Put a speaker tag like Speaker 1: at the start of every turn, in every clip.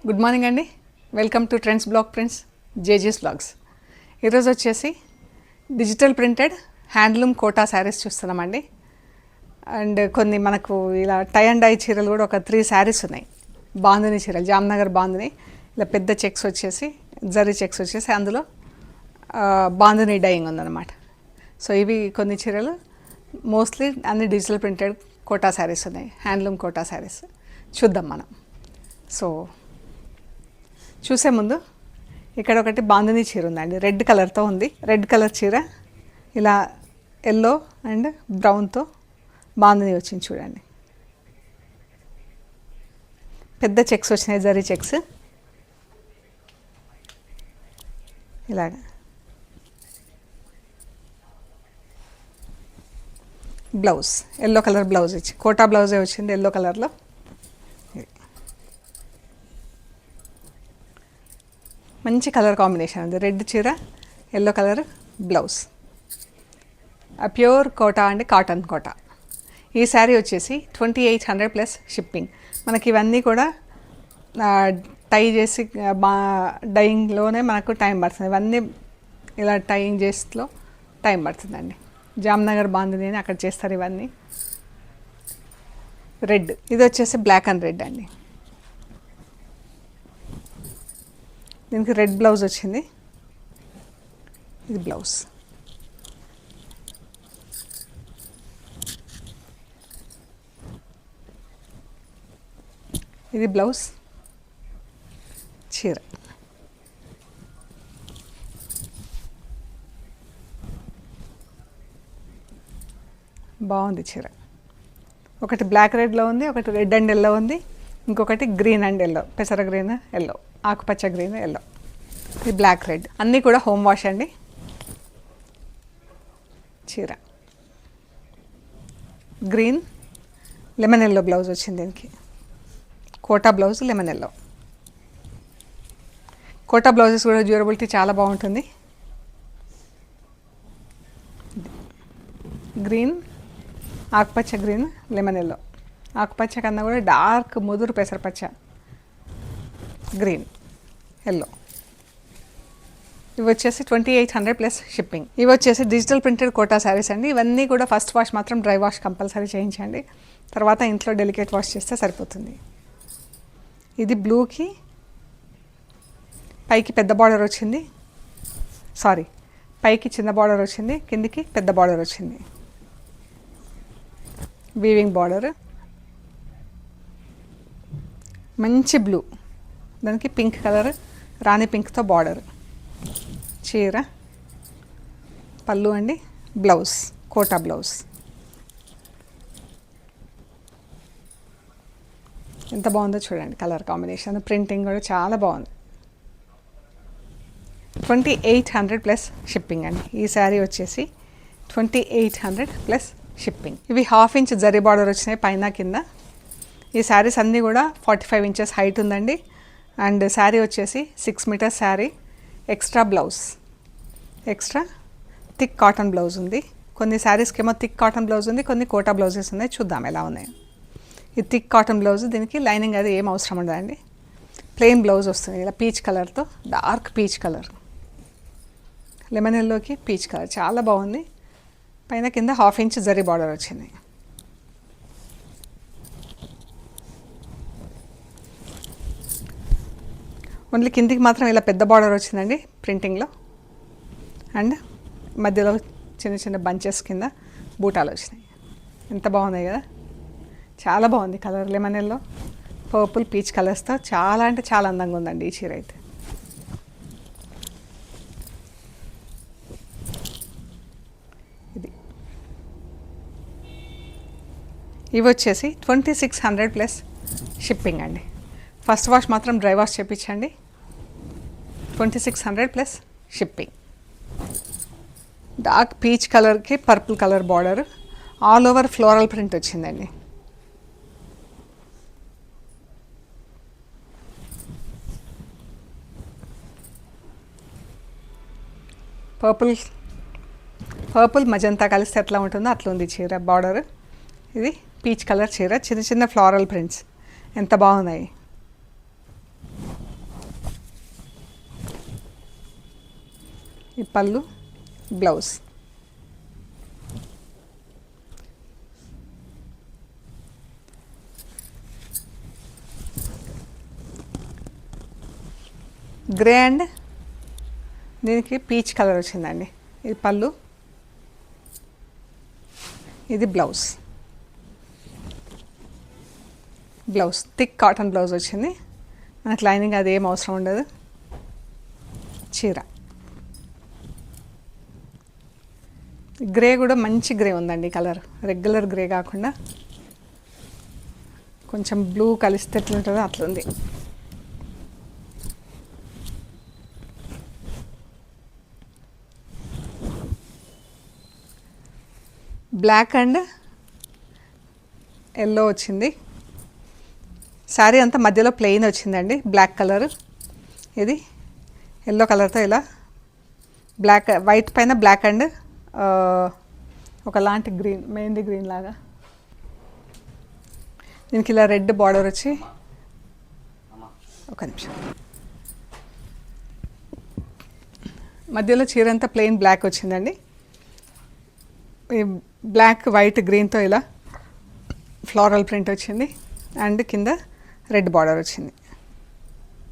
Speaker 1: Good morning అండి. Welcome to trends blog prints జేజీస్ blogs. ఈరోజు వచ్చేసి digital printed handloom Kota saris చూస్తున్నామండి. అండ్ కొన్ని మనకు ఇలా టై అండ్ డై చీరలు కూడా ఒక 3 శారీస్ ఉన్నాయి. బాందిని చీరలు, జామ్నగర్ బాందిని, ఇలా పెద్ద చెక్స్ వచ్చేసి జరీ చెక్స్ వచ్చేసి అందులో బాందిని డైయింగ్ ఉందన్నమాట. సో ఇవి కొన్ని చీరలు మోస్ట్లీ అన్ని డిజిటల్ ప్రింటెడ్ కోటా శారీస్ ఉన్నాయి, హ్యాండ్లూమ్ కోటా శారీస్. చూద్దాం మనం. సో చూసే ముందు ఇక్కడ ఒకటి బాందిని చీర ఉందండి, రెడ్ కలర్తో ఉంది. రెడ్ కలర్ చీర ఇలా ఎల్లో అండ్ బ్రౌన్తో బాందిని వచ్చింది చూడండి. పెద్ద చెక్స్ వచ్చినాయి, జరీ చెక్స్ ఇలాగా. బ్లౌజ్ ఎల్లో కలర్ బ్లౌజ్ ఇచ్చి, కోటా బ్లౌజే వచ్చింది ఎల్లో కలర్లో. మంచి కలర్ కాంబినేషన్ ఉంది, రెడ్ చీర yellow colour blouse. Pure Kota అండి, కాటన్ కోటా. ఈ శారీ వచ్చేసి 2800 ప్లస్ షిప్పింగ్. మనకి ఇవన్నీ కూడా టై చేసి డైయింగ్లోనే మనకు టైం పడుతుంది. ఇవన్నీ ఇలా టైయింగ్ చేస్తూ టైం పడుతుందండి. జామ్నగర్ బాందిని అని అక్కడ చేస్తారు ఇవన్నీ. రెడ్, ఇది వచ్చేసి బ్లాక్ అండ్ రెడ్ అండి. దీనికి రెడ్ బ్లౌజ్ వచ్చింది, ఇది బ్లౌజ్. ఇది బ్లౌజ్, చీర. బాగుంది చీర. ఒకటి బ్లాక్ రెడ్లో ఉంది, ఒకటి రెడ్ అండ్ ఎల్లో ఉంది, ఇంకొకటి గ్రీన్ అండ్ ఎల్లో, పెసర గ్రీన్ ఎల్లో, ఆకుపచ్చ గ్రీన్ ఎల్లో, ఇది బ్లాక్ రెడ్. అన్నీ కూడా హోమ్ వాష్ అండి. చీర గ్రీన్ లెమన్ ఎల్లో బ్లౌజ్ వచ్చింది దీనికి. Kota blouse lemon yellow. Kota blouses కూడా డ్యూరబిలిటీ చాలా బాగుంటుంది. గ్రీన్, ఆకుపచ్చ గ్రీన్, లెమన్ ఎల్లో. ఆకుపచ్చ కన్నా కూడా డార్క్ ముదురు పెసరపచ్చ, గ్రీన్, ఎల్లో. ఇవి వచ్చేసి 2800 ప్లస్ షిప్పింగ్. ఇవి వచ్చేసి డిజిటల్ ప్రింటెడ్ కోటా శారీస్ అండి. ఇవన్నీ కూడా ఫస్ట్ వాష్ మాత్రం డ్రై వాష్ కంపల్సరీ చేయించండి, తర్వాత ఇంట్లో డెలికేట్ వాష్ చేస్తే సరిపోతుంది. ఇది బ్లూకి పైకి పెద్ద బార్డర్ వచ్చింది, సారీ పైకి చిన్న బార్డర్ వచ్చింది, కిందికి పెద్ద బార్డర్ వచ్చింది, వీవింగ్ బార్డర్. మంచి బ్లూ, దానికి పింక్ కలర్ రాణి పింక్తో బార్డర్. చీర పళ్ళు అండి, బ్లౌజ్ కోటా బ్లౌజ్. ఎంత బాగుందో చూడండి కలర్ కాంబినేషన్, ప్రింటింగ్ కూడా చాలా బాగుంది. 2800 ప్లస్ షిప్పింగ్ అండి. ఈ శారీ వచ్చేసి 2800 ప్లస్ షిప్పింగ్. ఇవి 1/2 ఇంచ్ జరీ బార్డర్ వచ్చినాయి పైన కింద. ఈ శారీస్ అన్నీ కూడా 45 ఇంచెస్ హైట్ ఉందండి. అండ్ శారీ వచ్చేసి 6 metres sari. Extra blouse, extra thick cotton blouse ఉంది. కొన్ని శారీస్కి ఏమో థిక్ కాటన్ బ్లౌజ్ ఉంది, కొన్ని కోటా బ్లౌజెస్ ఉన్నాయి. చూద్దాం ఎలా ఉన్నాయి. ఈ థిక్ కాటన్ బ్లౌజ్, దీనికి లైనింగ్ అది ఏం అవసరం ఉండదండి. ప్లెయిన్ బ్లౌజ్ వస్తుంది ఇలా పీచ్ కలర్తో, డార్క్ పీచ్ కలర్, లెమన్ ఎల్లోకి పీచ్ కలర్, చాలా బాగుంది. పైన కింద 1/2 ఇంచ్ జరీ బార్డర్ వచ్చింది. ఓన్లీ కిందికి మాత్రం ఇలా పెద్ద బార్డర్ వచ్చిందండి ప్రింటింగ్లో. అండ్ మధ్యలో చిన్న చిన్న బంచెస్ కింద బూటాలు వచ్చినాయి. ఎంత బాగున్నాయి కదా, చాలా బాగుంది colour. Lemon yellow, purple, peach కలర్స్తో చాలా అంటే చాలా అందంగా ఉందండి ఈ చీర అయితే. ఇది ఇవి వచ్చేసి 2600 ప్లస్ షిప్పింగ్ అండి. ఫస్ట్ వాష్ మాత్రం డ్రై వాష్ చేయించండి. 2600 ప్లస్ షిప్పింగ్. డార్క్ పీచ్ కలర్కి purple colour border, all over floral print వచ్చిందండి. పర్పుల్ మజంతా కలిస్తే ఎట్లా ఉంటుందో అట్లా ఉంది చీర బార్డర్. ఇది పీచ్ కలర్ చీర, చిన్న చిన్న ఫ్లోరల్ ప్రింట్స్ ఎంత బాగున్నాయి. ఈ పళ్ళు, బ్లౌజ్. గ్రే అండ్ దీనికి పీచ్ కలర్ వచ్చిందండి. ఇది పళ్ళు, ఇది blouse. Blouse thick cotton blouse వచ్చింది. మనకు లైనింగ్ అది ఏం అవసరం ఉండదు. చీర గ్రే కూడా మంచి గ్రే ఉందండి. కలర్ రెగ్యులర్ గ్రే కాకుండా కొంచెం బ్లూ కలిస్తే ఎట్లుంటుందో అట్లుంది. బ్లాక్ అండ్ ఎల్లో వచ్చింది. శారీ అంతా మధ్యలో ప్లెయిన్ వచ్చిందండి. బ్లాక్ కలర్, ఇది ఎల్లో కలర్తో ఇలా బ్లాక్ వైట్ పైన బ్లాక్ అండ్ ఒకలాంటి గ్రీన్, మెహందీ గ్రీన్ లాగా. దీనికి ఇలా రెడ్ బార్డర్ వచ్చి, ఒక నిమిషం, మధ్యలో చీర అంతా ప్లెయిన్ బ్లాక్ వచ్చిందండి. ఈ బ్లాక్ వైట్ గ్రీన్తో ఇలా ఫ్లోరల్ ప్రింట్ వచ్చింది అండ్ కింద రెడ్ బార్డర్ వచ్చింది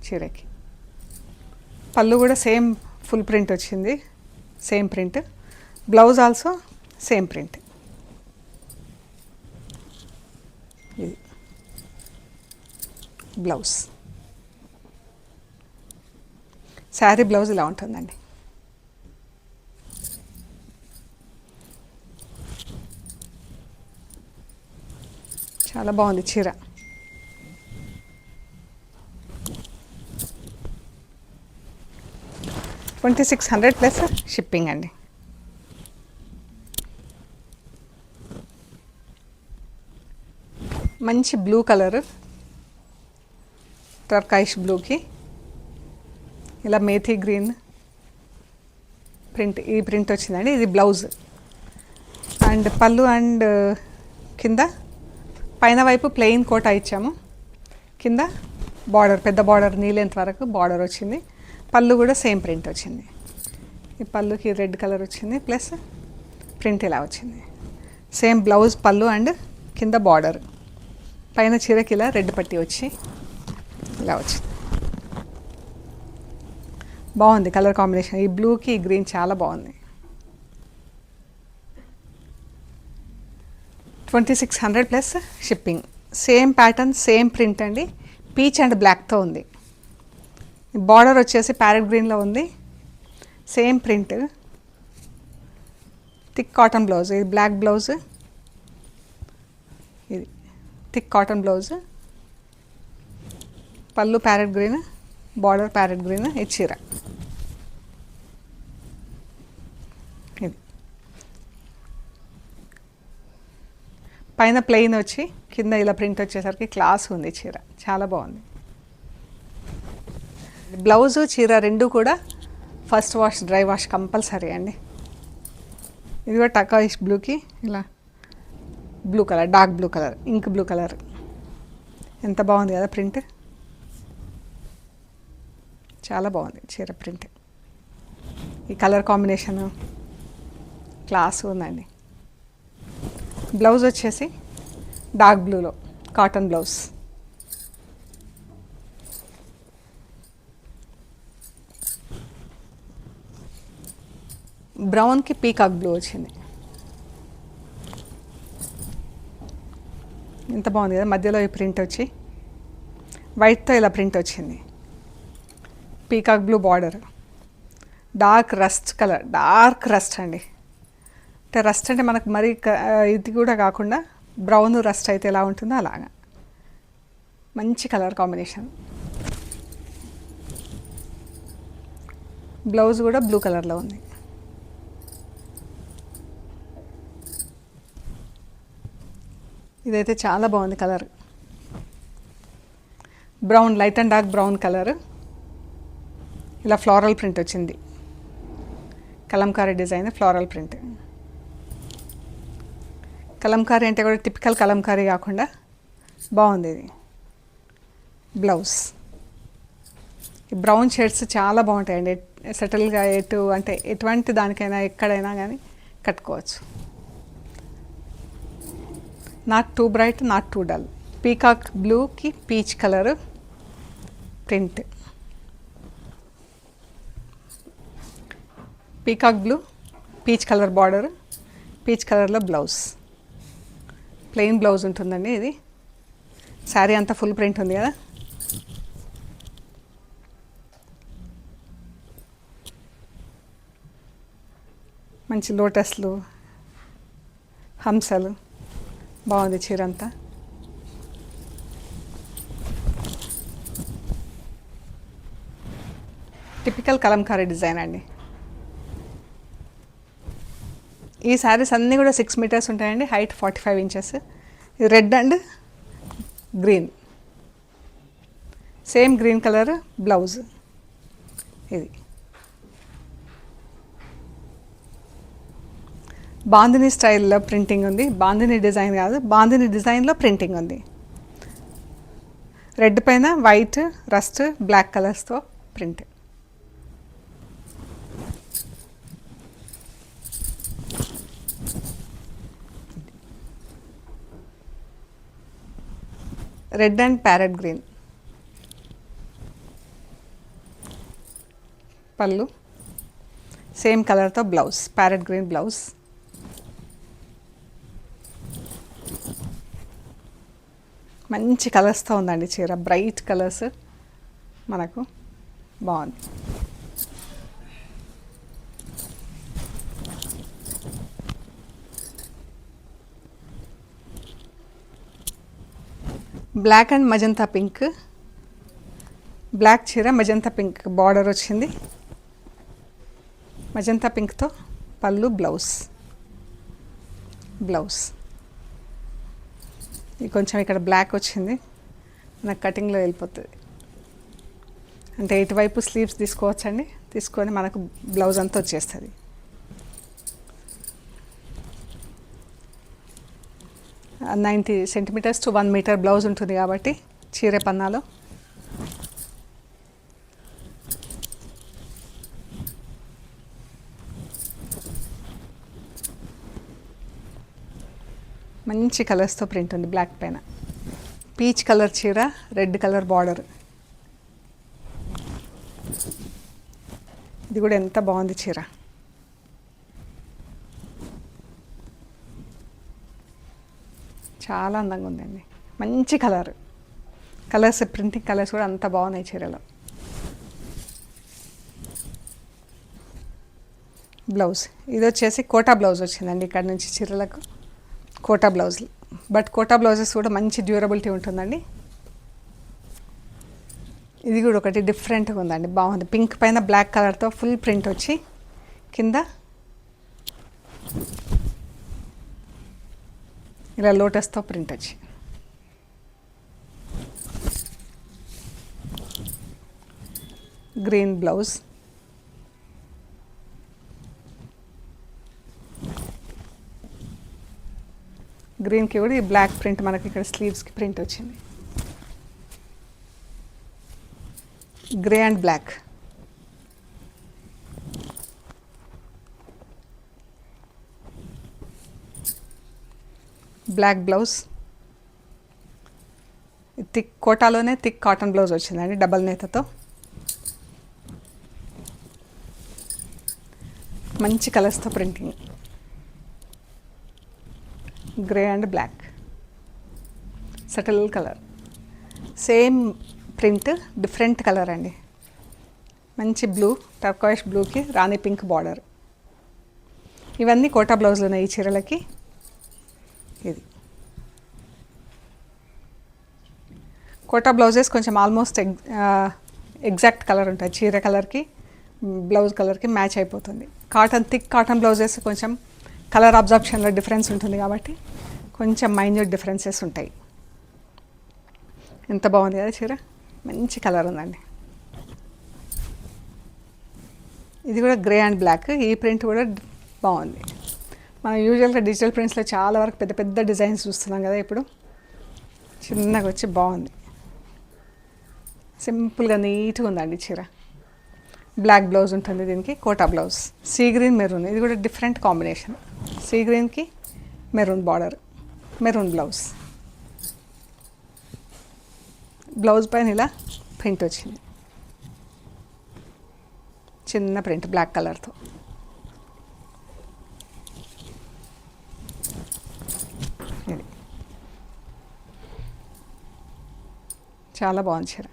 Speaker 1: చీరకి. పళ్ళు కూడా సేమ్ ఫుల్ ప్రింట్ వచ్చింది, same print. Blouse also same print. ఇది బ్లౌజ్. శారీ బ్లౌజ్ ఇలా ఉంటుందండి. చాలా బాగుంది చీర. $2600 ప్లస్ షిప్పింగ్ అండి. మంచి బ్లూ కలర్, టర్కాయిష్ బ్లూకి ఇలా మేథీ గ్రీన్ ప్రింట్, ఈ ప్రింట్ వచ్చిందండి. ఇది బ్లౌజ్ అండ్ పళ్ళు అండ్ కింద పైన వైపు ప్లెయిన్ కోటా ఇచ్చాము, కింద బార్డర్, పెద్ద బార్డర్, నీ లెంత్ వరకు బార్డర్ వచ్చింది. పళ్ళు కూడా సేమ్ ప్రింట్ వచ్చింది. ఈ పళ్ళుకి రెడ్ కలర్ వచ్చింది ప్లస్ ప్రింట్ ఇలా వచ్చింది. సేమ్ బ్లౌజ్, పళ్ళు అండ్ కింద బార్డర్. పైన చీరకి ఇలా రెడ్ పట్టి వచ్చి ఇలా వచ్చింది. బాగుంది కలర్ కాంబినేషన్. ఈ బ్లూకి ఈ గ్రీన్ చాలా బాగుంది. 2600 plus shipping. Same pattern, same print అండి. పీచ్ అండ్ బ్లాక్తో ఉంది. బార్డర్ వచ్చేసి ప్యారెట్ గ్రీన్లో ఉంది. Same print, thick cotton blouse. ఇది బ్లాక్ బ్లౌజ్, ఇది థిక్ కాటన్ బ్లౌజ్. పళ్ళు parrot green, border parrot green. ఇది చీర. ఇది పైన ప్లెయిన్ వచ్చి కింద ఇలా ప్రింట్ వచ్చేసరికి క్లాస్ ఉంది చీర. చాలా బాగుంది. బ్లౌజు, చీర రెండు కూడా first wash, dry wash compulsory అండి. ఇది కూడా టర్కాయిష్ బ్లూకి ఇలా blue colour, dark blue colour, ink blue colour. ఎంత బాగుంది కదా ప్రింట్. చాలా బాగుంది చీర ప్రింట్. ఈ కలర్ కాంబినేషను క్లాస్ ఉందండి. బ్లౌజ్ వచ్చేసి డార్క్ బ్లూలో కాటన్ బ్లౌజ్. బ్రౌన్కి పీకాక్ బ్లూ వచ్చింది. ఎంత బాగుంది కదా. మధ్యలో ఈ ప్రింట్ వచ్చి వైట్తో ఇలా ప్రింట్ వచ్చింది. Peacock blue border, dark rust colour, dark rust అండి. అంటే రస్ట్ అంటే మనకు మరీ ఇది కూడా కాకుండా బ్రౌన్ రస్ట్ అయితే ఎలా ఉంటుందో అలాగా మంచి కలర్ కాంబినేషన్. బ్లౌజ్ కూడా బ్లూ కలర్లో ఉంది. ఇదైతే చాలా బాగుంది colour. Brown, light and dark brown colour. ఇలా ఫ్లోరల్ ప్రింట్ వచ్చింది. Kalamkari design, floral print. Kalamkari అంటే కూడా టిపికల్ కలంకారీ కాకుండా బాగుంది. ఇది బ్లౌజ్. ఈ బ్రౌన్ షేడ్స్ చాలా బాగుంటాయండి. సెటిల్గా అంటే ఎటువంటి దానికైనా ఎక్కడైనా కానీ కట్టుకోవచ్చు. Not too bright, not too dull. Peacock బ్లూకి peach colour print. Peacock blue, peach colour border, peach కలర్లో బ్లౌజ్. ప్లెయిన్ బ్లౌజ్ ఉంటుందండి. ఇది శారీ అంతా ఫుల్ ప్రింట్ ఉంది కదా. మంచి లోటస్లు, హంసలు, బాగుంది చీర అంతా. టిపికల్ కలంకారీ డిజైన్ అండి. ఈ శారీస్ అన్నీ కూడా 6 మీటర్స్ ఉంటాయండి. Height 45 inches. ఇది red and green, same green colour blouse. ఇది బాందిని స్టైల్లో ప్రింటింగ్ ఉంది. బాందిని డిజైన్ కాదు, బాందిని డిజైన్లో ప్రింటింగ్ ఉంది. రెడ్ పైన వైట్, రస్ట్, బ్లాక్ కలర్స్తో print. Red and parrot green పళ్ళు, సేమ్ కలర్తో బ్లౌజ్, ప్యారెట్ గ్రీన్ బ్లౌజ్. మంచి కలర్స్తో ఉందండి చీర, బ్రైట్ కలర్స్ మనకు బాగుంది. Black and magenta pink. Black చీర, మజంతా పింక్ బార్డర్ వచ్చింది. మజంతా పింక్తో పళ్ళు, బ్లౌజ్. ఇది కొంచెం ఇక్కడ బ్లాక్ వచ్చింది, నాకు కటింగ్లో వెళ్ళిపోతుంది. అంటే ఇటువైపు స్లీవ్స్ తీసుకోవచ్చండి. తీసుకొని మనకు బ్లౌజ్ అంతా వచ్చేస్తుంది. ఆ 90 సెంటీమీటర్స్ టు 1 మీటర్ బ్లౌజ్ ఉంటుంది కాబట్టి చీర పన్నాలో. మంచి కలర్స్తో ప్రింట్ ఉంది బ్లాక్ పైన. పీచ్ కలర్ చీర, రెడ్ కలర్ బార్డర్. ఇది కూడా ఎంత బాగుంది చీర. చాలా అందంగా ఉందండి. మంచి కలర్స్ ప్రింటింగ్ కలర్స్ కూడా అంత బాగున్నాయి చీరలో. బ్లౌజ్ ఇది వచ్చేసి కోటా బ్లౌజ్ వచ్చిందండి. ఇక్కడ నుంచి చీరలకు Kota blouse. But Kota blouses కూడా మంచి డ్యూరబిలిటీ ఉంటుందండి. ఇది కూడా ఒకటి డిఫరెంట్గా ఉందండి, బాగుంది. పింక్ పైన బ్లాక్ కలర్తో ఫుల్ ప్రింట్ వచ్చి కింద ఇలా లోటస్తో ప్రింట్ వచ్చి. Green blouse. గ్రీన్కి కూడా ఈ బ్లాక్ ప్రింట్ మనకి ఇక్కడ స్లీవ్స్కి ప్రింట్ వచ్చింది. Grey and black. Black blouse. Thick కోటాలోనే థిక్ కాటన్ బ్లౌజ్ వచ్చిందండి, డబల్ నేతతో. మంచి కలర్స్తో printing. Grey and black, subtle colour. Same print, different colour అండి. మంచి బ్లూ, టర్కాయిష్ బ్లూకి రాణి పింక్ బార్డర్. ఇవన్నీ కోటా బ్లౌజులు ఉన్నాయి ఈ చీరలకి. ఇది కోటా బ్లౌజెస్ కొంచెం ఆల్మోస్ట్ ఎగ్జాక్ట్ కలర్ ఉంటాయి. చీర కలర్కి బ్లౌజ్ కలర్కి మ్యాచ్ అయిపోతుంది. థిక్ కాటన్ బ్లౌజెస్ కొంచెం కలర్ అబ్జార్ప్షన్లో డిఫరెన్స్ ఉంటుంది కాబట్టి కొంచెం మైన్యూట్ డిఫరెన్సెస్ ఉంటాయి. ఎంత బాగుంది కదా చీర, మంచి కలర్ ఉందండి. ఇది కూడా గ్రే అండ్ బ్లాక్. ఈ ప్రింట్ కూడా బాగుంది. మనం యూజువల్గా డిజిటల్ ప్రింట్స్లో చాలా వరకు పెద్ద పెద్ద డిజైన్స్ చూస్తున్నాం కదా, ఇప్పుడు చిన్నగా వచ్చి బాగుంది. సింపుల్గా నీట్గా ఉందండి చీర. బ్లాక్ బ్లౌజ్ ఉంటుంది దీనికి, Kota blouse. Sea green maroon, ఇది కూడా డిఫరెంట్ కాంబినేషన్. సీ గ్రీన్కి maroon border, maroon blouse. Blouse పైన ఇలా ప్రింట్ వచ్చింది, చిన్న ప్రింట్ బ్లాక్ కలర్తో. ఇది చాలా బాగుంది చీర.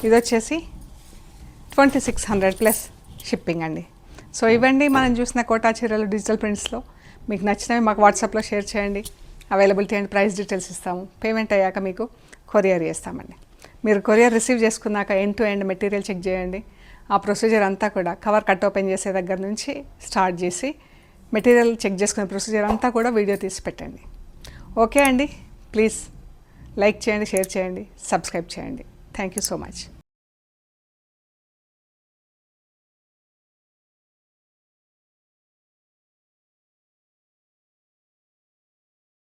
Speaker 1: ఇది వచ్చేసి 2600 ప్లస్ షిప్పింగ్ అండి. సో ఇవ్వండి మనం చూసిన కోటా చీరలు డిజిటల్ ప్రింట్స్లో. మీకు నచ్చినవి మాకు వాట్సాప్లో షేర్ చేయండి. అవైలబిలిటీ అండ్ ప్రైస్ డీటెయిల్స్ ఇస్తాము. పేమెంట్ అయ్యాక మీకు కొరియర్ చేస్తామండి. మీరు కొరియర్ రిసీవ్ చేసుకున్నాక end to end material check చేయండి. ఆ ప్రొసీజర్ అంతా కూడా కవర్ కట్ ఓపెన్ చేసే దగ్గర నుంచి స్టార్ట్ చేసి మెటీరియల్ చెక్ చేసుకునే ప్రొసీజర్ అంతా కూడా వీడియో తీసి పెట్టండి. ఓకే అండి, ప్లీజ్ లైక్ చేయండి, షేర్ చేయండి, సబ్స్క్రైబ్ చేయండి. Thank you so much.